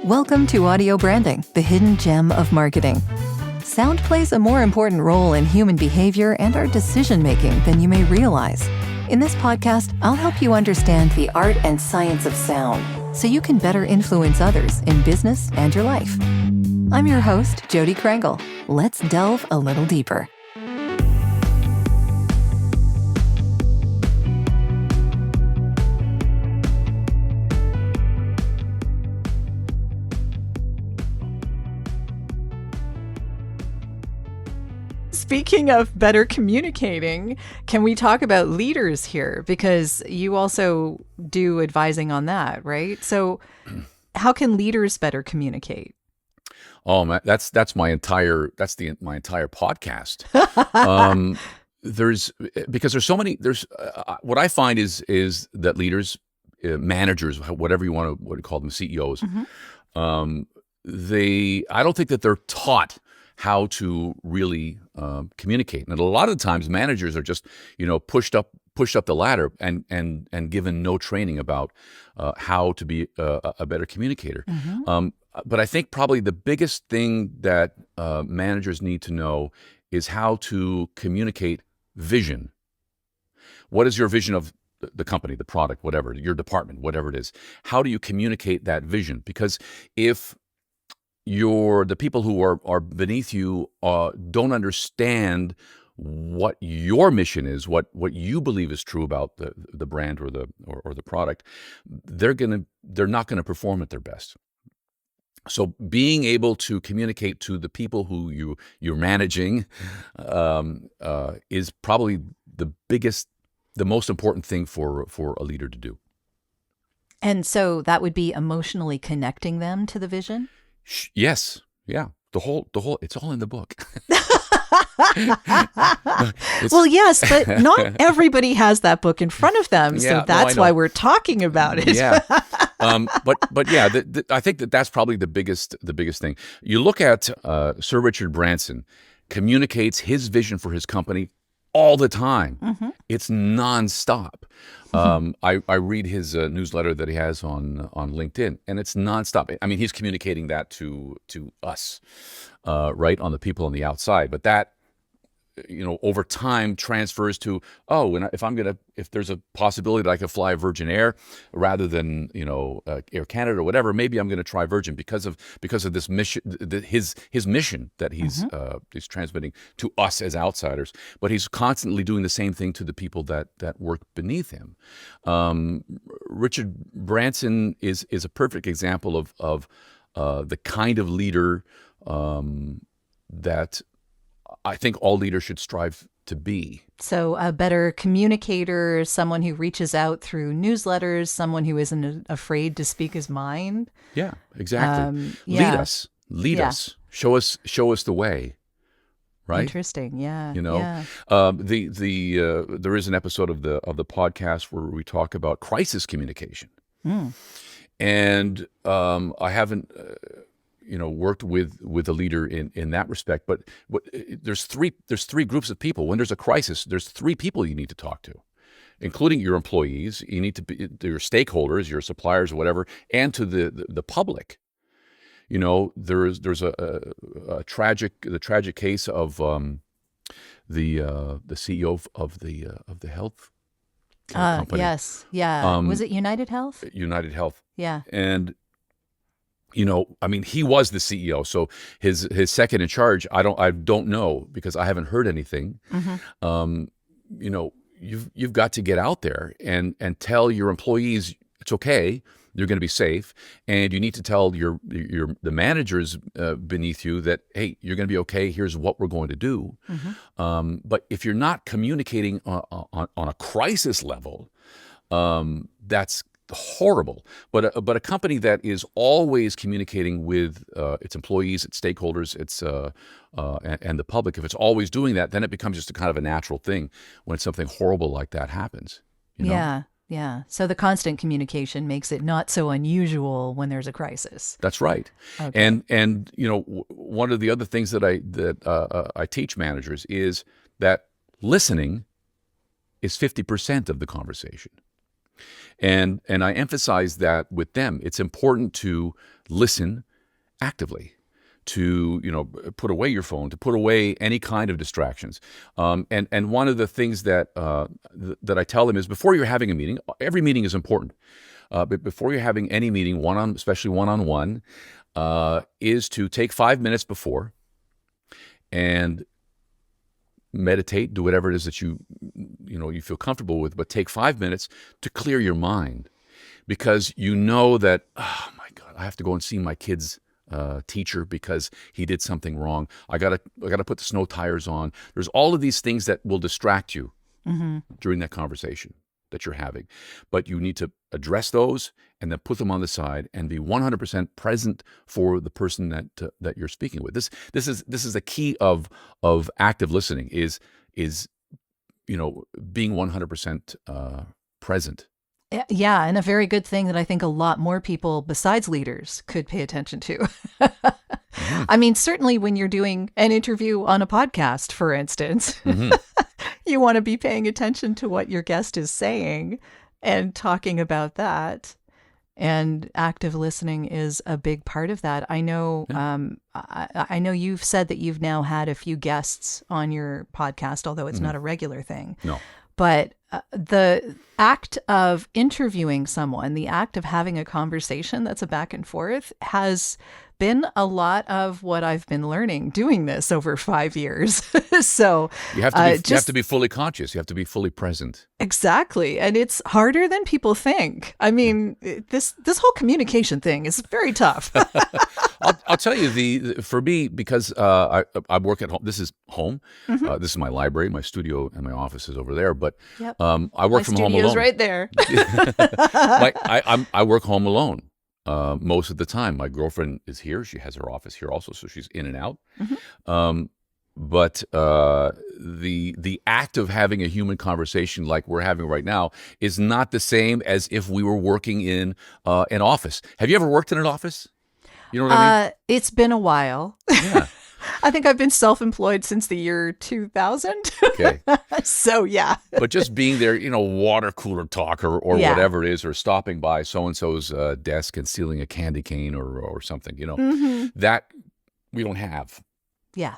Welcome to Audio Branding, the hidden gem of marketing. Sound plays a more important role in human behavior and our decision-making than you may realize. In this podcast, I'll help you understand the art and science of sound so you can better influence others in business and your life. I'm your host, Jodi Krangle. Let's delve a little deeper. Speaking of better communicating, can we talk about leaders here? Because you also do advising on that, right? So how can leaders better communicate? Oh, man, that's my entire podcast. There's so many. What I find is that leaders, managers, whatever you want to call them, CEOs, I don't think that they're taught how to really communicate. And a lot of the times managers are just, pushed up the ladder and given no training about how to be a better communicator. But I think probably the biggest thing that managers need to know is how to communicate vision. What is your vision of the company, the product, whatever, your department, whatever it is? How do you communicate that vision? Because if the people who are beneath you don't understand what your mission is, what you believe is true about the brand or the product, they're not gonna perform at their best. So being able to communicate to the people who you're managing is probably the most important thing for a leader to do. And so that would be emotionally connecting them to the vision? Yes. Yeah. The whole, it's all in the book. Well, yes, but not everybody has that book in front of them. So that's why we're talking about it. Yeah. But yeah, I think that's probably the biggest thing. You look at Sir Richard Branson communicates his vision for his company all the time. It's nonstop. I read his newsletter that he has on LinkedIn, and it's nonstop. I mean, he's communicating that to us, right, on the people on the outside. But that, over time transfers to, and if there's a possibility that I could fly Virgin Air rather than Air Canada or whatever, maybe I'm going to try Virgin because of this mission, his mission that he's transmitting to us as outsiders. But he's constantly doing the same thing to the people that work beneath him. Richard Branson is a perfect example of the kind of leader that I think all leaders should strive to be. So a better communicator, someone who reaches out through newsletters, someone who isn't afraid to speak his mind. Yeah, exactly. Lead us, show us the way. Right. Interesting. Yeah. There is an episode of the podcast where we talk about crisis communication, and I haven't worked with a leader in that respect. But there's three groups of people. When there's a crisis, there's three people you need to talk to, including your employees. You need to be your stakeholders, your suppliers, or whatever, and to the public. There's the tragic case of the CEO of the health company. Yes, yeah. Was it United Health? United Health. Yeah. And he was the CEO, so his second in charge, I don't know because I haven't heard anything. You've got to get out there and tell your employees it's okay. You're going to be safe, and you need to tell the managers beneath you that, hey, you're going to be okay. Here's what we're going to do. But if you're not communicating on a crisis level, that's horrible. But a company that is always communicating with its employees, its stakeholders, and the public, if it's always doing that, then it becomes just a kind of a natural thing when something horrible like that happens. Yeah. So the constant communication makes it not so unusual when there's a crisis. That's right. Okay. And one of the other things that I teach managers is that listening is 50% of the conversation. And I emphasize that with them. It's important to listen actively, to put away your phone, to put away any kind of distractions. And one of the things that that I tell them is, before you're having a meeting, every meeting is important. But before you're having any meeting, especially one-on-one, is to take 5 minutes before and meditate, do whatever it is that you feel comfortable with, but take 5 minutes to clear your mind, because you know that, oh my God, I have to go and see my kid's teacher because he did something wrong. I gotta put the snow tires on. There's all of these things that will distract you during that conversation that you're having, but you need to address those and then put them on the side and be 100% present for the person that you're speaking with. This is the key of active listening, is being 100% present. Yeah, and a very good thing that I think a lot more people besides leaders could pay attention to. I mean, certainly when you're doing an interview on a podcast, for instance, you want to be paying attention to what your guest is saying and talking about that. And active listening is a big part of that. I know, I know you've said that you've now had a few guests on your podcast, although it's not a regular thing. No. But the act of interviewing someone, the act of having a conversation that's a back and forth, has been a lot of what I've been learning doing this over 5 years. So you have to be fully conscious. You have to be fully present. Exactly. And it's harder than people think. I mean, this whole communication thing is very tough. I'll tell you, for me, because I work at home. This is home. This is my library. My studio and my office is over there. But I work from home alone. My studio's right there. I work home alone most of the time. My girlfriend is here. She has her office here also, so she's in and out. But the act of having a human conversation like we're having right now is not the same as if we were working in an office. Have you ever worked in an office? You know what I mean? It's been a while. Yeah. I think I've been self-employed since the year 2000. Okay. So, yeah. But just being there, water cooler talk or whatever it is, or stopping by so-and-so's desk and stealing a candy cane or something, that we don't have. Yeah.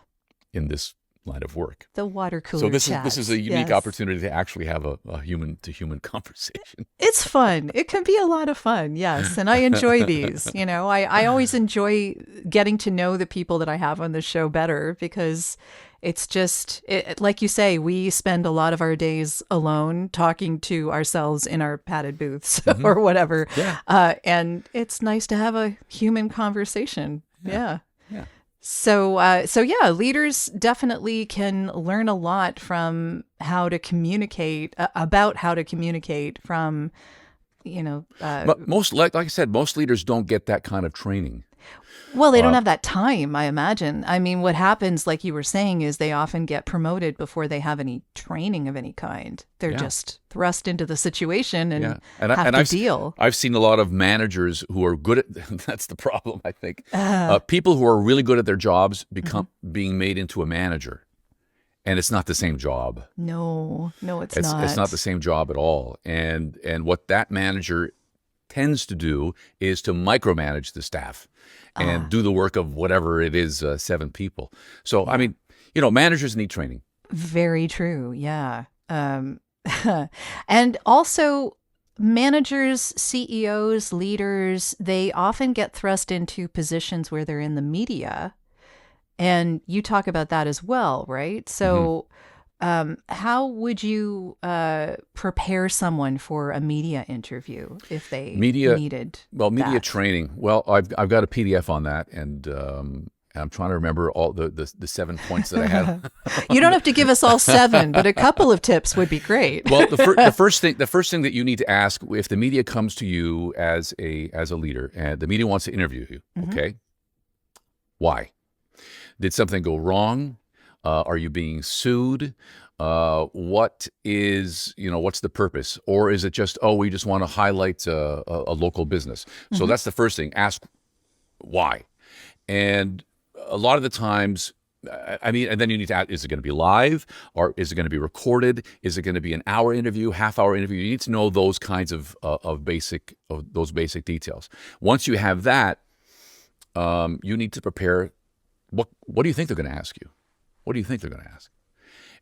In this line of work. The water cooler So this is a unique opportunity to actually have a human-to-human conversation. It's fun. It can be a lot of fun, yes. And I enjoy these. I always enjoy getting to know the people that I have on the show better, because it's just, like you say, we spend a lot of our days alone talking to ourselves in our padded booths or whatever. Yeah. And it's nice to have a human conversation. Yeah. Yeah. So leaders definitely can learn a lot from how to communicate, about how to communicate from, But like I said, most leaders don't get that kind of training. Well, they don't have that time, I imagine. I mean, what happens, like you were saying, is they often get promoted before they have any training of any kind. They're just thrust into the situation and have to deal. I've seen a lot of managers who are good at, that's the problem, I think. People who are really good at their jobs being made into a manager. And it's not the same job. No, it's not. It's not the same job at all. And what that manager tends to do is to micromanage the staff and do the work of whatever it is, 7 people. So, I mean, managers need training. Very true. Yeah. And also managers, CEOs, leaders, they often get thrust into positions where they're in the media. And you talk about that as well, right? So how would you prepare someone for a media interview if they needed media training. Well, I've got a PDF on that, and I'm trying to remember all the 7 points that I had. You don't have to give us all 7, but a couple of tips would be great. Well, the first thing that you need to ask, if the media comes to you as a leader and the media wants to interview you, okay, why? Did something go wrong? Are you being sued? What's the purpose? Or is it just, we just want to highlight a local business? So that's the first thing. Ask why. And a lot of the times I mean, and then you need to ask, is it going to be live or is it going to be recorded? Is it going to be an hour interview, half-hour interview? You need to know those kinds of basic details. Once you have that, you need to prepare. What do you think they're going to ask you? What do you think they're going to ask?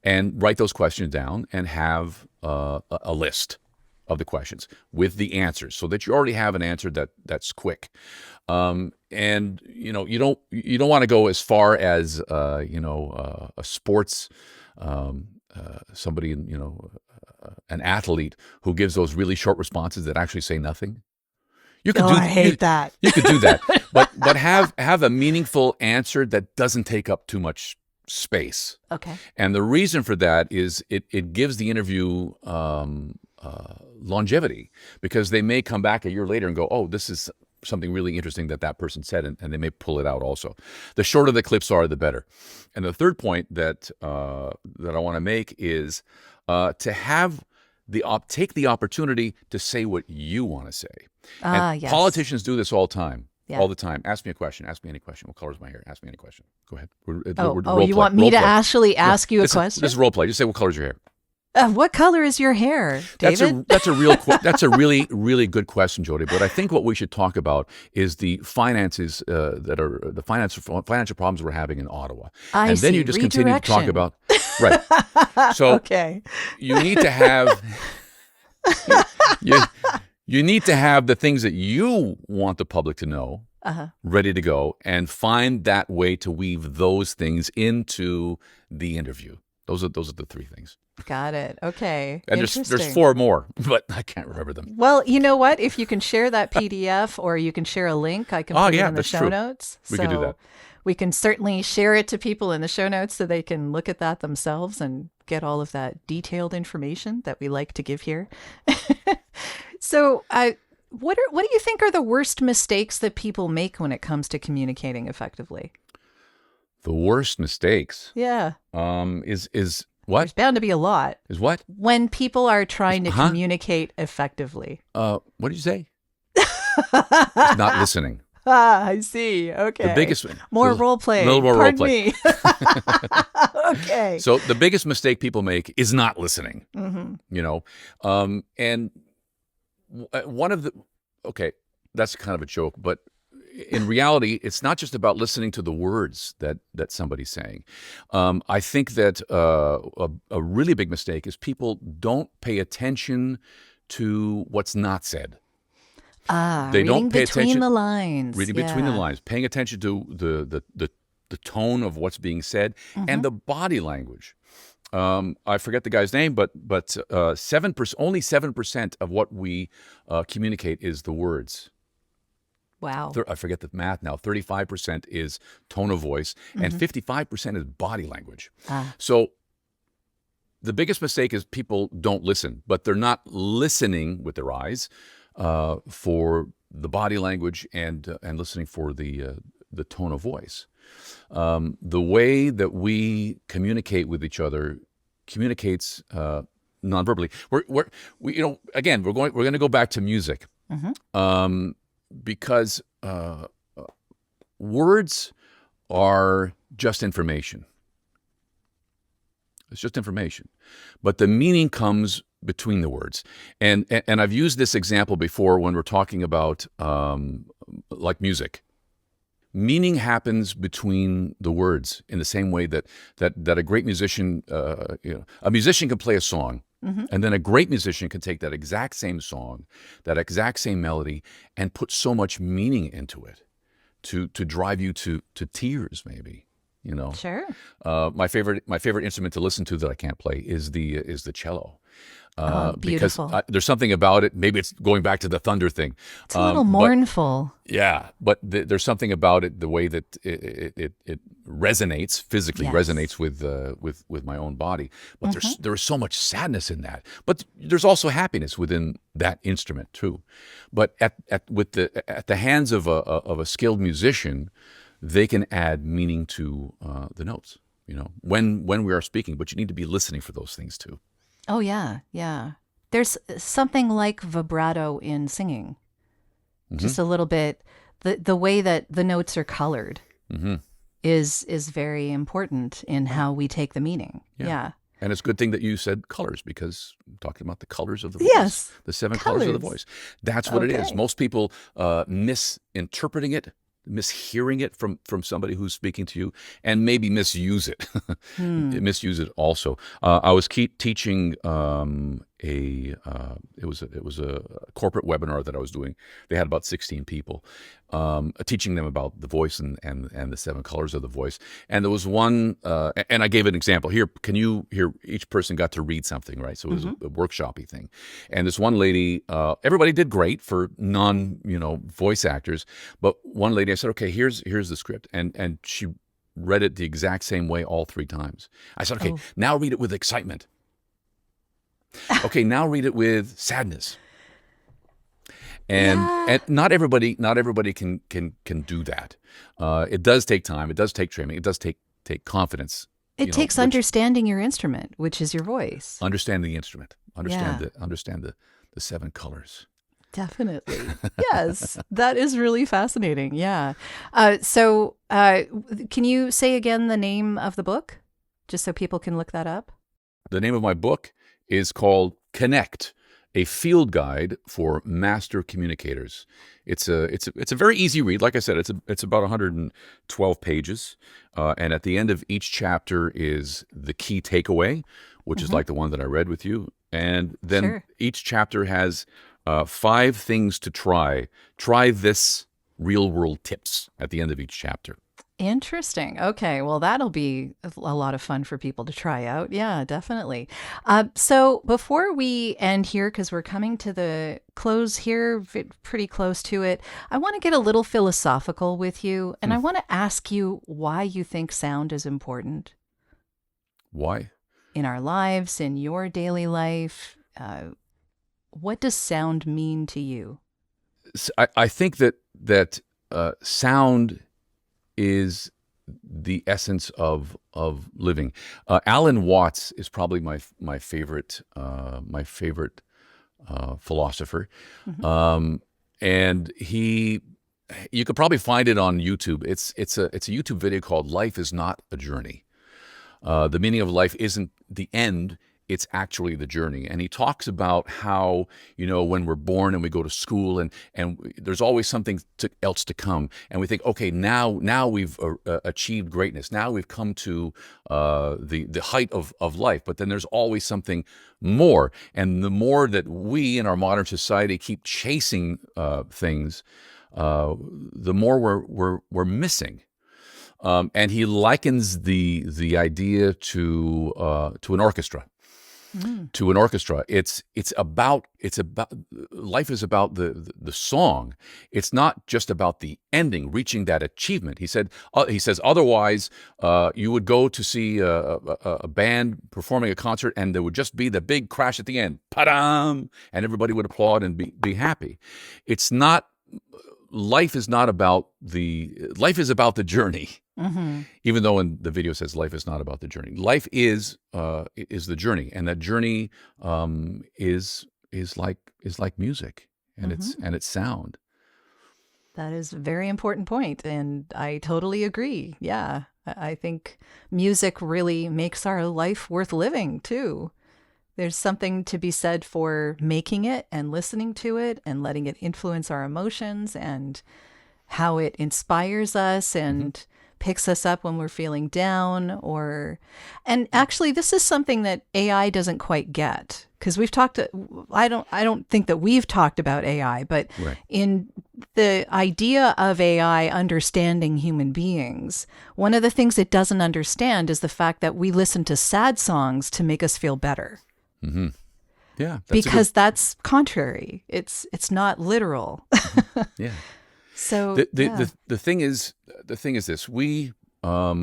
And write those questions down and have a list of the questions with the answers, so that you already have an answer that's quick. And you don't want to go as far as a sports somebody, an athlete who gives those really short responses that actually say nothing. I hate that. You could do that, but have a meaningful answer that doesn't take up too much space. Okay. And the reason for that is it gives the interview longevity, because they may come back a year later and go, oh, this is something really interesting that person said, and they may pull it out also. The shorter the clips are, the better. And the third point that I want to make is to have take the opportunity to say what you want to say. And yes. Politicians do this all the time. Yeah. All the time. Ask me a question. Ask me any question. What color is my hair? Ask me any question. Go ahead. You want me to actually ask you a question? This is role play. Just say, what color is your hair? What color is your hair, David? That's a really, really good question, Jodi. But I think what we should talk about is the finances that are the financial problems we're having in Ottawa. Then you just continue to talk about right. So okay. You need to have you need to have the things that you want the public to know ready to go, and find that way to weave those things into the interview. Those are the three things. Got it. Okay. And there's four more, but I can't remember them. Well, you know what? If you can share that PDF or you can share a link, I can put it in the show notes. We can do that. We can certainly share it to people in the show notes so they can look at that themselves and get all of that detailed information that we like to give here. So what do you think are the worst mistakes that people make when it comes to communicating effectively? The worst mistakes? Yeah. Is what? There's bound to be a lot. Is what? When people are trying to communicate effectively. What did you say? It's not listening. I see. Okay. The biggest more role play. A little more role play. Me. Okay. So the biggest mistake people make is not listening. Mm-hmm. And one of the that's kind of a joke, but in reality, it's not just about listening to the words that somebody's saying. I think that a really big mistake is people don't pay attention to what's not said. They don't pay attention between the lines. Reading between the lines, paying attention to the tone of what's being said, and the body language. I forget the guy's name, but 7%, only 7% of what we communicate is the words. Wow. I forget the math now. 35% is tone of voice, and 55% is body language. So the biggest mistake is people don't listen, but they're not listening with their eyes for the body language and listening for the tone of voice. The way that we communicate with each other communicates nonverbally. We're going to go back to music. Because words are just information. It's just information. But the meaning comes between the words. And I've used this example before when we're talking about like music. Meaning happens between the words in the same way that a great musician, a musician can play a song. And then a great musician can take that exact same song, that exact same melody, and put so much meaning into it to drive you to tears, maybe. Sure. My favorite instrument to listen to that I can't play is the cello. Because there's something about it. Maybe it's going back to the thunder thing. It's a little mournful. But there's something about it, the way that it resonates physically, resonates with my own body. But there is so much sadness in that. But there's also happiness within that instrument too. But at the hands of a skilled musician, they can add meaning to the notes. When we are speaking, but you need to be listening for those things too. Oh, yeah, yeah. There's something like vibrato in singing. Just a little bit, the way that the notes are colored. is very important in how we take the meaning. Yeah. And it's a good thing that you said colors, because I'm talking about the colors of the voice, Yes. the 7 colors of the voice. That's what it is. Okay. Most people misinterpreting it, mishearing it from somebody who's speaking to you, and maybe misuse it. Misuse it also. I was teaching it was a corporate webinar that I was doing. They had about 16 people, teaching them about the voice and the 7 colors of the voice. And there was one, and I gave an example. Here, each person got to read something, right? So it was a workshop-y thing. And this one lady, everybody did great for voice actors, but one lady, I said, okay, here's the script. And she read it the exact same way all 3 times. I said, okay, now read it with excitement. Okay, now read it with sadness. And not everybody can do that. It does take time. It does take training. It does take confidence. It takes understanding your instrument, which is your voice. Understand the instrument. Understand the 7 colors. Definitely. Yes, that is really fascinating. Yeah. So can you say again the name of the book, just so people can look that up? The name of my book is called Connect, a field guide for master communicators. It's a very easy read. Like I said, it's about 112 pages, and at the end of each chapter is the key takeaway, which is like the one that I read with you. And then each chapter has 5 things to try. Try this real world tips at the end of each chapter. Interesting. Okay. Well, that'll be a lot of fun for people to try out. Yeah, definitely. So before we end here, because we're coming to the close here, pretty close to it, I want to get a little philosophical with you. And I want to ask you why you think sound is important. Why? In our lives, in your daily life. What does sound mean to you? I think that sound is the essence of living. Alan Watts is probably my favorite philosopher, and you could probably find it on YouTube. It's a YouTube video called "Life Is Not a Journey." The meaning of life isn't the end. It's actually the journey. And he talks about how, when we're born and we go to school and there's always something else to come. And we think, okay, now we've achieved greatness. Now we've come to the height of life. But then there's always something more. And the more that we in our modern society keep chasing things, the more we're missing. And he likens the idea to an orchestra. To an orchestra. It's about life is about the song. It's not just about the ending, reaching that achievement. He says otherwise you would go to see a band performing a concert and there would just be the big crash at the end, pa-dam, and everybody would applaud and be happy. It's not. Life is about the journey. Even though in the video says life is not about the journey. Life is the journey, and that journey is like music, and it's sound. That is a very important point, and I totally agree. Yeah, I think music really makes our life worth living too. There's something to be said for making it and listening to it and letting it influence our emotions and how it inspires us and picks us up when we're feeling down and actually this is something that AI doesn't quite get, because I don't think that we've talked about AI, but in the idea of AI understanding human beings, one of the things it doesn't understand is the fact that we listen to sad songs to make us feel better. Yeah, that's contrary. It's not literal. Yeah. So the thing is this: we, I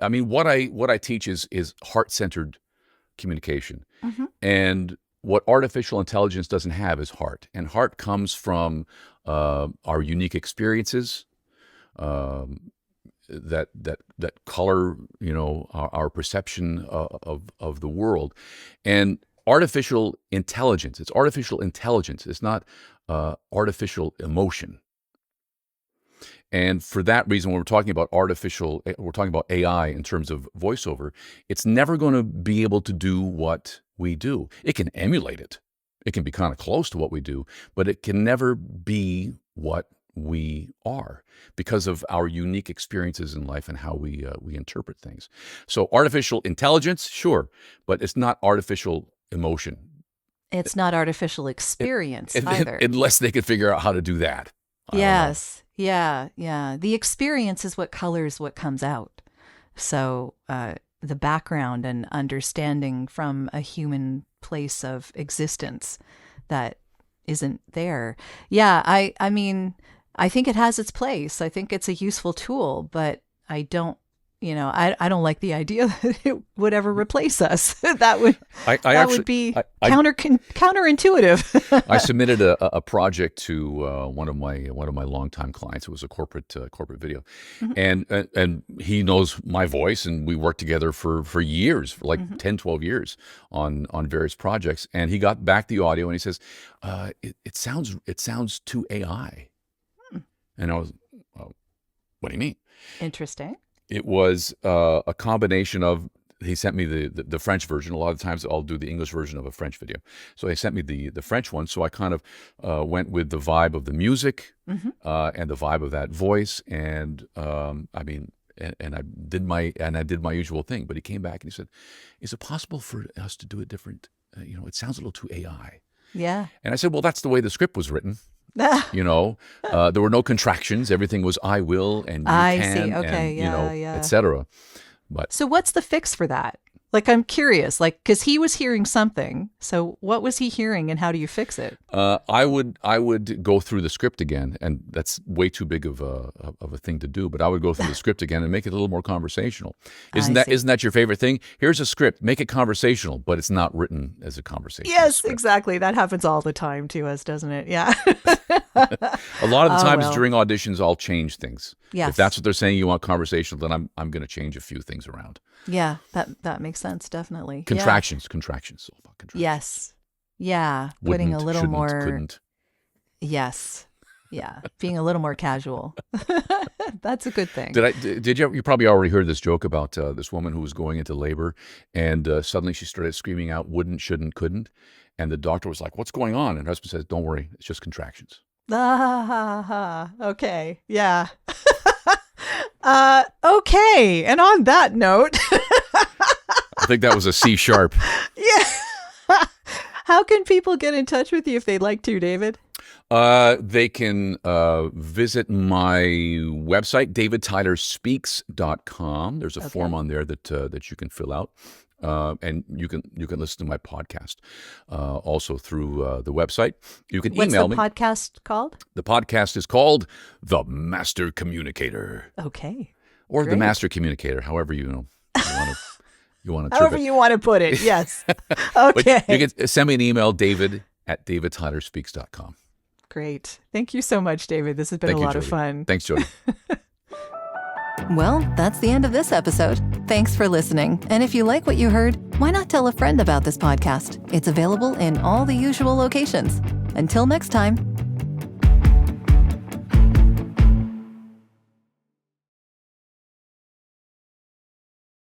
mean, what I teach is heart-centered communication, and what artificial intelligence doesn't have is heart, and heart comes from our unique experiences, that color, our perception of the world, and artificial intelligence. It's artificial intelligence. It's not artificial emotion. And for that reason, when we're talking about we're talking about AI in terms of voiceover, it's never going to be able to do what we do. It can emulate it. It can be kind of close to what we do, but it can never be what we are because of our unique experiences in life and how we interpret things. So artificial intelligence, sure, but it's not artificial emotion. It's not artificial experience either. Unless they could figure out how to do that. Yes. Yeah. Yeah. The experience is what colors what comes out. So the background and understanding from a human place of existence that isn't there. Yeah. I mean, I think it has its place. I think it's a useful tool, but I don't like the idea that it would ever replace us. That would would be counterintuitive. I submitted a project to one of my longtime clients. It was a corporate video, and he knows my voice, and we worked together for years, for like 10, 12 years on various projects. And he got back the audio, and he says, "It sounds too AI." And I was, "What do you mean?" Interesting. It was a combination of, he sent me the French version. A lot of times I'll do the English version of a French video. So he sent me the French one. So I kind of went with the vibe of the music and the vibe of that voice. And I did my usual thing. But he came back and he said, "Is it possible for us to do it different? It sounds a little too AI." Yeah. And I said, "Well, that's the way the script was written." There were no contractions. Everything was "I will" and "you can," see. Okay. and, etc. But so what's the fix for that? Like, I'm curious, because he was hearing something. So what was he hearing, and how do you fix it? I would go through the script again, and that's way too big of a thing to do. But I would go through the script again and make it a little more conversational. Isn't that your favorite thing? Here's a script, make it conversational, but it's not written as a conversation. Yes, script. exactly. That happens all the time to us, doesn't it? Yeah. A lot of the times during auditions, I'll change things. Yes. If that's what they're saying, you want conversational, then I'm going to change a few things around. Yeah, that makes sense, definitely. Contractions, all about contractions. Yes. Yeah, putting a little more... Couldn't. Yes. Yeah, being a little more casual. That's a good thing. Did you probably already heard this joke about this woman who was going into labor, and suddenly she started screaming out "wouldn't, shouldn't, couldn't," and the doctor was like, "What's going on?" And her husband says, "Don't worry, it's just contractions." Okay. Yeah. Okay. And on that note, I think that was a C sharp. Yeah. How can people get in touch with you if they'd like to, David? They can visit my website, davidtylerspeaks.com. There's a form on there that you can fill out. And you can listen to my podcast also through the website. You can email me. What's the podcast called? The podcast is called The Master Communicator. Okay. Or Great. The Master Communicator, however you want to However you want to put it, yes. Okay. But you can send me an email, david@davidtylerspeaks.com. Great. Thank you so much, David. This has been a lot of fun. Thanks, Jodi. Well, that's the end of this episode. Thanks for listening. And if you like what you heard, why not tell a friend about this podcast? It's available in all the usual locations. Until next time.